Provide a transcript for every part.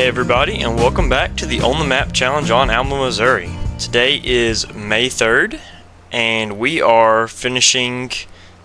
everybody, and welcome back to the On the Map Challenge on Alma, Missouri. Today is May 3rd, and we are finishing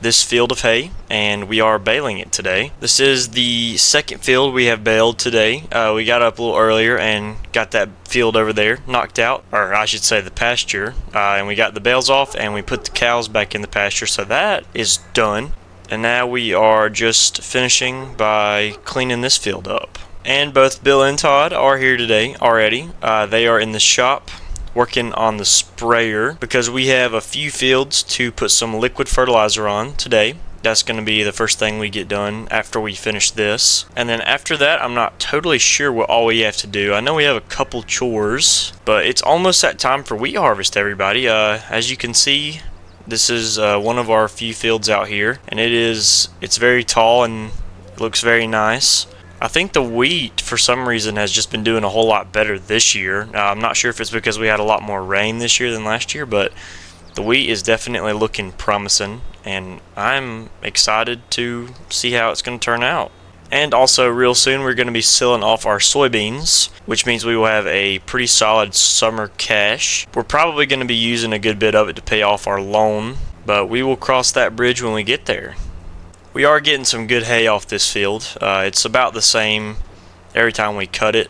this field of hay, and we are baling it today. This is the second field we have baled today. We got up a little earlier and got that field over there knocked out, or I should say the pasture, and we got the bales off and we put the cows back in the pasture, so that is done. And now we are just finishing by cleaning this field up. And both Bill and Todd are here today already. They are in the shop working on the sprayer because we have a few fields to put some liquid fertilizer on today. That's going to be the first thing we get done after we finish this. And then after that, I'm not totally sure what all we have to do. I know we have a couple chores, but it's almost that time for wheat harvest, everybody. As you can see, this is one of our few fields out here, and it's very tall and it looks very nice. I think the wheat, for some reason, has just been doing a whole lot better this year. I'm not sure if it's because we had a lot more rain this year than last year, but the wheat is definitely looking promising, and I'm excited to see how it's going to turn out. And also, real soon, we're going to be selling off our soybeans, which means we will have a pretty solid summer cash. We're probably going to be using a good bit of it to pay off our loan, but we will cross that bridge when we get there. We are getting some good hay off this field. It's about the same every time we cut it.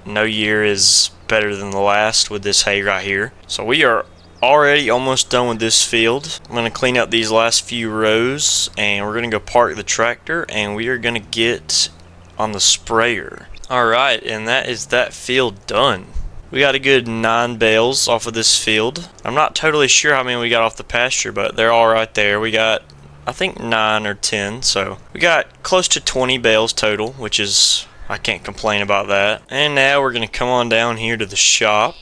No year is better than the last with this hay right here. So we are already almost done with this field. I'm going to clean up these last few rows, and we're going to go park the tractor, and we are going to get on the sprayer. Alright, and that is that field done. We got a good 9 bales off of this field. I'm not totally sure how many we got off the pasture, but they're all right there. We got, I think, 9 or 10, so we got close to 20 bales total, which is, I can't complain about that. And now we're going to come on down here to the shop.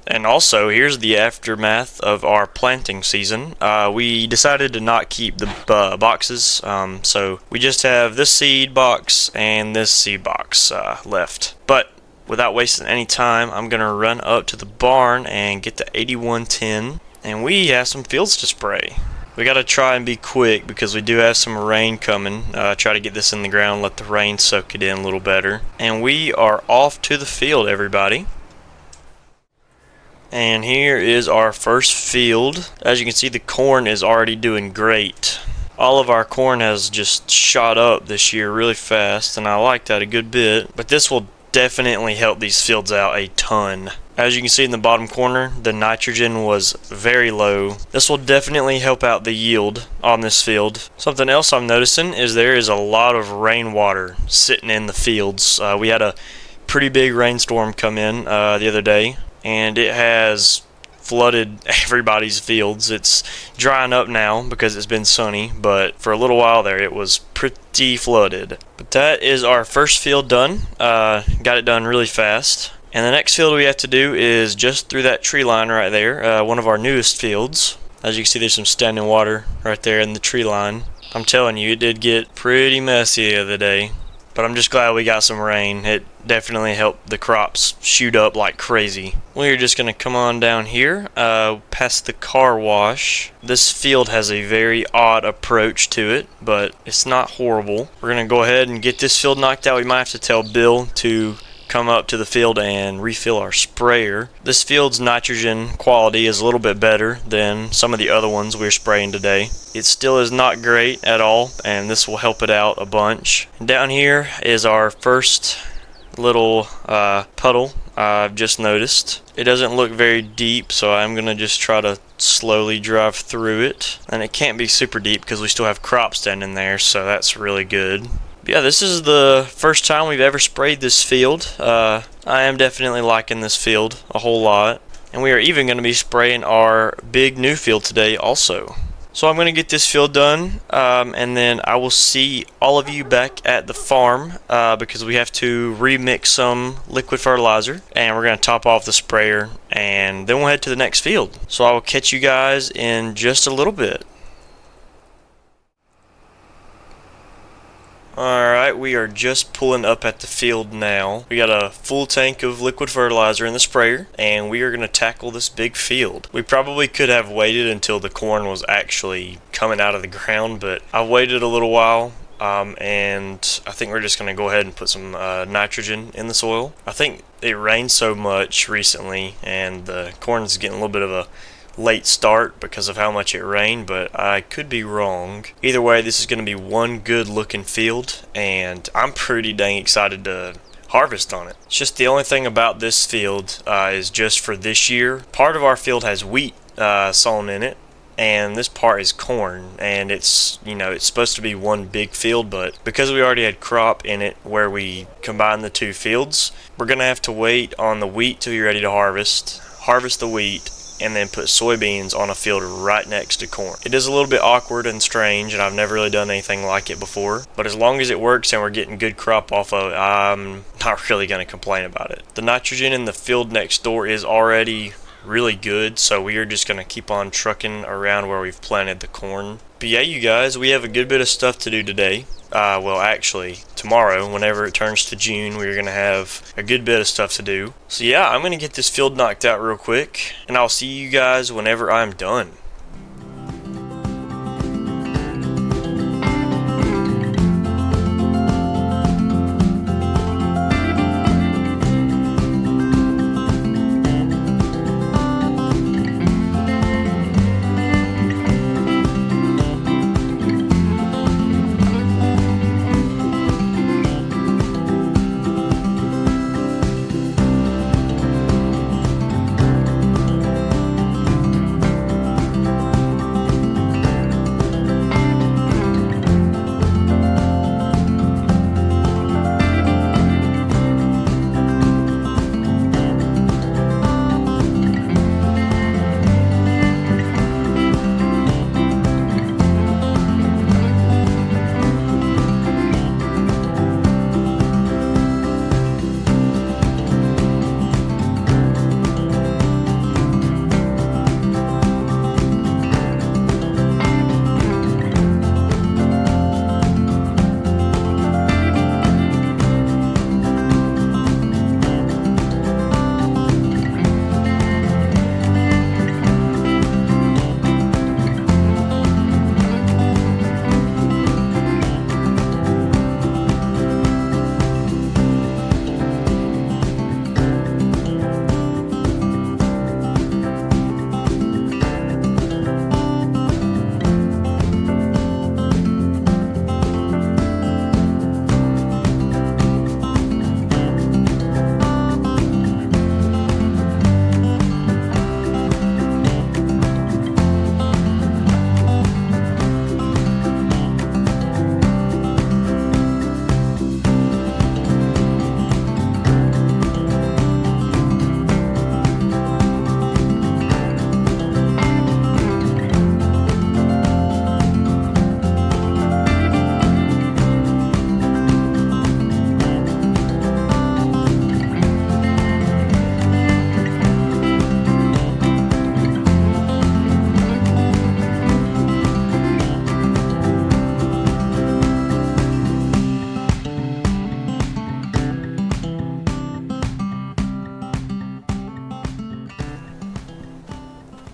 And also, here's the aftermath of our planting season. We decided to not keep the boxes, so we just have this seed box and this seed box left. But without wasting any time, I'm going to run up to the barn and get the 8110, and we have some fields to spray. We got to try and be quick because we do have some rain coming. Try to get this in the ground, let the rain soak it in a little better. And we are off to the field, everybody. And here is our first field. As you can see, the corn is already doing great. All of our corn has just shot up this year really fast, and I like that a good bit. But this will definitely help these fields out a ton. As you can see in the bottom corner, the nitrogen was very low. This will definitely help out the yield on this field. Something else I'm noticing is there is a lot of rainwater sitting in the fields. We had a pretty big rainstorm come in the other day, and it has flooded everybody's fields. It's drying up now because it's been sunny, but for a little while there it was pretty flooded. But that is our first field done. Got it done really fast. And the next field we have to do is just through that tree line right there, one of our newest fields. As you can see, there's some standing water right there in the tree line. I'm telling you, it did get pretty messy the other day, but I'm just glad we got some rain. It definitely helped the crops shoot up like crazy. We're just going to come on down here, past the car wash. This field has a very odd approach to it, but it's not horrible. We're going to go ahead and get this field knocked out. We might have to tell Bill to come up to the field and refill our sprayer. This field's nitrogen quality is a little bit better than some of the other ones we're spraying today. It still is not great at all, and this will help it out a bunch. And down here is our first little puddle I've just noticed. It doesn't look very deep, so I'm gonna just try to slowly drive through it. And it can't be super deep because we still have crops standing there, so that's really good. Yeah, this is the first time we've ever sprayed this field. I am definitely liking this field a whole lot. And we are even going to be spraying our big new field today also. So I'm going to get this field done, and then I will see all of you back at the farm because we have to remix some liquid fertilizer, and we're going to top off the sprayer, and then we'll head to the next field. So I will catch you guys in just a little bit. Alright, we are just pulling up at the field now. We got a full tank of liquid fertilizer in the sprayer, and we are going to tackle this big field. We probably could have waited until the corn was actually coming out of the ground, but I waited a little while and I think we're just going to go ahead and put some nitrogen in the soil. I think it rained so much recently and the corn's getting a little bit of a late start because of how much it rained, but I could be wrong. Either way, this is going to be one good looking field, and I'm pretty dang excited to harvest on it. It's just the only thing about this field is just for this year. Part of our field has wheat sown in it, and this part is corn, and it's supposed to be one big field, but because we already had crop in it where we combined the two fields, we're gonna have to wait on the wheat to be ready to harvest the wheat, and then put soybeans on a field right next to corn. It is a little bit awkward and strange, and I've never really done anything like it before, but as long as it works and we're getting good crop off of it, I'm not really going to complain about it. The nitrogen in the field next door is already really good, so we are just going to keep on trucking around where we've planted the corn. But yeah, you guys, we have a good bit of stuff to do today. Well, actually, tomorrow, whenever it turns to June, we're going to have a good bit of stuff to do. So yeah, I'm going to get this field knocked out real quick, and I'll see you guys whenever I'm done.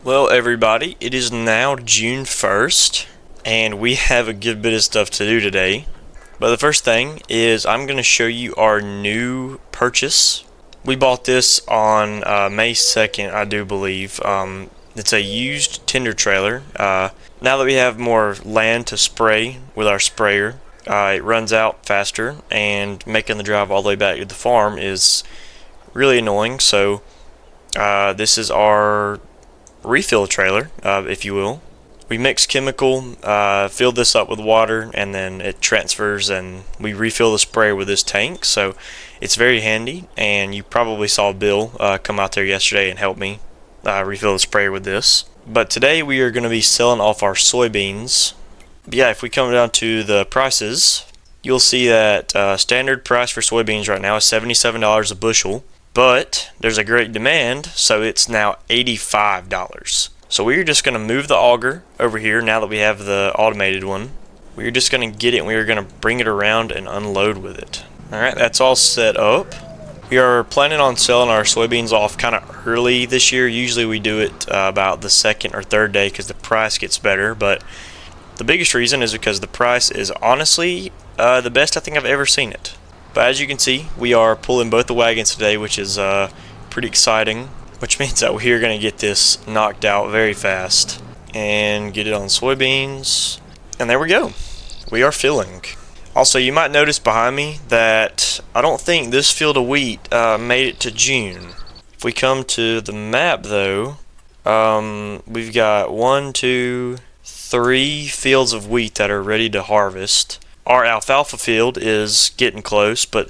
Well, everybody, it is now June 1st, and we have a good bit of stuff to do today. But the first thing is I'm going to show you our new purchase. We bought this on May 2nd, I do believe. It's a used tender trailer. Now that we have more land to spray with our sprayer, it runs out faster, and making the drive all the way back to the farm is really annoying. So this is our refill trailer, if you will. We mix chemical, fill this up with water, and then it transfers, and we refill the sprayer with this tank. So it's very handy, and you probably saw Bill come out there yesterday and help me refill the sprayer with this. But today we are going to be selling off our soybeans. But yeah, if we come down to the prices, you'll see that standard price for soybeans right now is $77 a bushel. But there's a great demand, so it's now $85. So we're just going to move the auger over here now that we have the automated one. We're just going to get it and we're going to bring it around and unload with it. Alright, that's all set up. We are planning on selling our soybeans off kind of early this year. Usually we do it about the second or third day because the price gets better, but The biggest reason is because the price is honestly the best I think I've ever seen it. But as you can see, we are pulling both the wagons today, which is pretty exciting, which means that we're going to get this knocked out very fast and get it on soybeans. And there we go. We are filling. Also, you might notice behind me that I don't think this field of wheat made it to June. If we come to the map though, we've got 1, 2, 3 fields of wheat that are ready to harvest. Our alfalfa field is getting close, but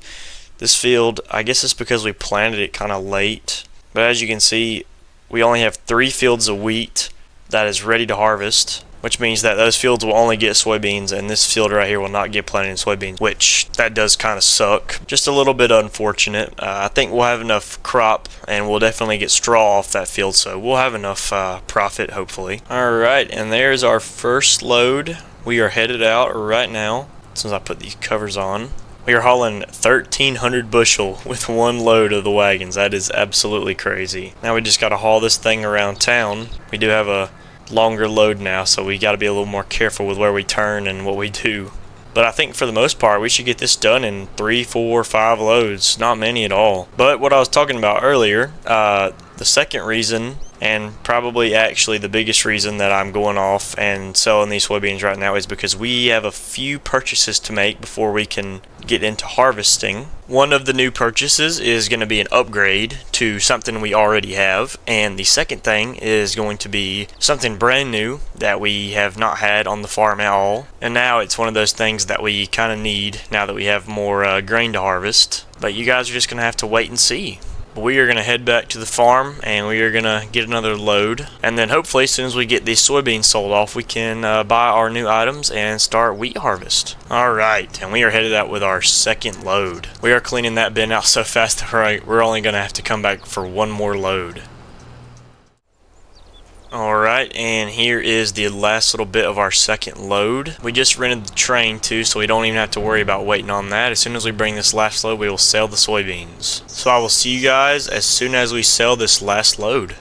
this field, I guess it's because we planted it kind of late. But as you can see, we only have 3 fields of wheat that is ready to harvest, which means that those fields will only get soybeans, and this field right here will not get planted in soybeans, which that does kind of suck. Just a little bit unfortunate. I think we'll have enough crop, and we'll definitely get straw off that field, so we'll have enough profit, hopefully. Alright, and there's our first load. We are headed out right now, since I put these covers on. We are hauling 1,300 bushel with one load of the wagons. That is absolutely crazy. Now we just got to haul this thing around town. We do have a longer load now, so we got to be a little more careful with where we turn and what we do. But I think for the most part we should get this done in 3, 4, 5 loads, not many at all. But what I was talking about earlier, the second reason, and probably actually the biggest reason that I'm going off and selling these soybeans right now, is because we have a few purchases to make before we can get into harvesting. One of the new purchases is going to be an upgrade to something we already have, and the second thing is going to be something brand new that we have not had on the farm at all, and now it's one of those things that we kind of need now that we have more grain to harvest. But you guys are just going to have to wait and see. We are going to head back to the farm and we are going to get another load, and then hopefully as soon as we get these soybeans sold off, we can buy our new items and start wheat harvest. Alright, and we are headed out with our second load. We are cleaning that bin out so fast that we're only going to have to come back for one more load. Alright, and here is the last little bit of our second load. We just rented the train too, so we don't even have to worry about waiting on that. As soon as we bring this last load, we will sell the soybeans. So I will see you guys as soon as we sell this last load.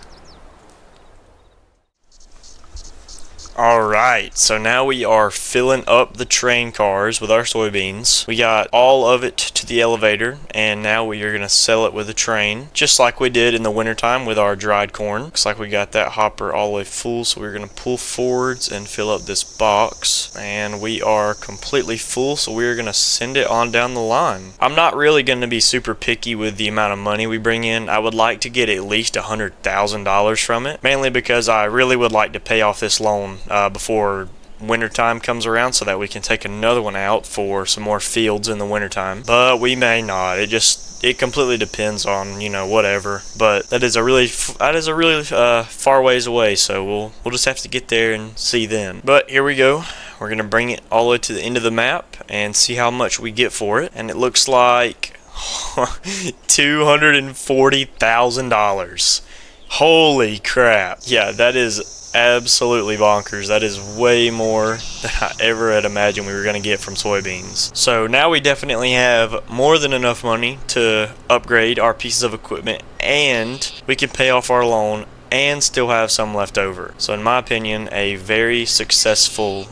Alright, so now we are filling up the train cars with our soybeans. We got all of it to the elevator, and now we are going to sell it with a train, just like we did in the wintertime with our dried corn. Looks like we got that hopper all the way full, so we're going to pull forwards and fill up this box. And we are completely full, so we're going to send it on down the line. I'm not really going to be super picky with the amount of money we bring in. I would like to get at least $100,000 from it, mainly because I really would like to pay off this loan before wintertime comes around, so that we can take another one out for some more fields in the wintertime. But we may not. It completely depends on, you know, whatever. But that is a really far ways away, so we'll just have to get there and see then. But here we go. We're gonna bring it all the way to the end of the map and see how much we get for it. And it looks like $240,000. Holy crap. Yeah, that is absolutely bonkers. That is way more than I ever had imagined we were going to get from soybeans. So now we definitely have more than enough money to upgrade our pieces of equipment, and we can pay off our loan and still have some left over. So in my opinion, a very successful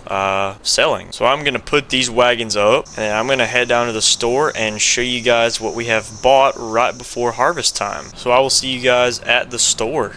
selling. So I'm going to put these wagons up, and I'm going to head down to the store and show you guys what we have bought right before harvest time. So I will see you guys at the store.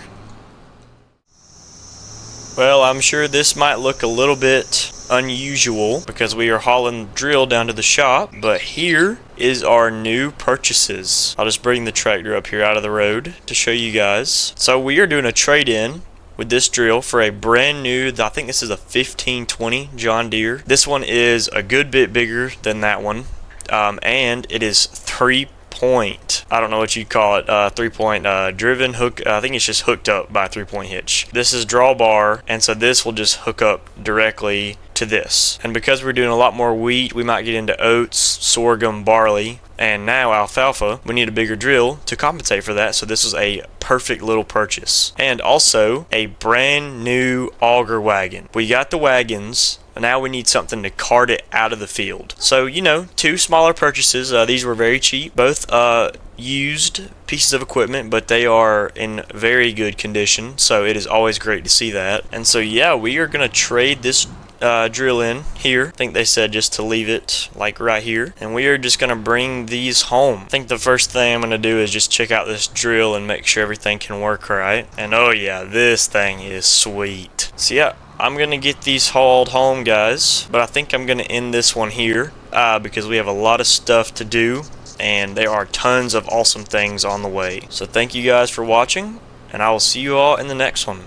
Well, I'm sure this might look a little bit unusual because we are hauling the drill down to the shop, but here is our new purchases. I'll just bring the tractor up here out of the road to show you guys. So we are doing a trade-in with this drill for a brand new, I think this is a 1520 John Deere. This one is a good bit bigger than that one, and it is 3-point, I don't know what you'd call it, 3-point driven hook. I think it's just hooked up by a 3-point hitch. This is drawbar, and so this will just hook up directly to this. And because we're doing a lot more wheat, we might get into oats, sorghum, barley, and now alfalfa. We need a bigger drill to compensate for that, so this is a perfect little purchase. And also a brand new auger wagon. We got the wagons, now we need something to cart it out of the field. So, you know, 2 smaller purchases. These were very cheap, both used pieces of equipment, but they are in very good condition, so it is always great to see that. And so yeah, we are going to trade this drill in here. I think they said just to leave it like right here, and we are just gonna bring these home. I think the first thing I'm gonna do is just check out this drill and make sure everything can work right. And oh yeah, this thing is sweet. So yeah, I'm gonna get these hauled home, guys, but I think I'm gonna end this one here because we have a lot of stuff to do and there are tons of awesome things on the way. So thank you guys for watching, and I will see you all in the next one.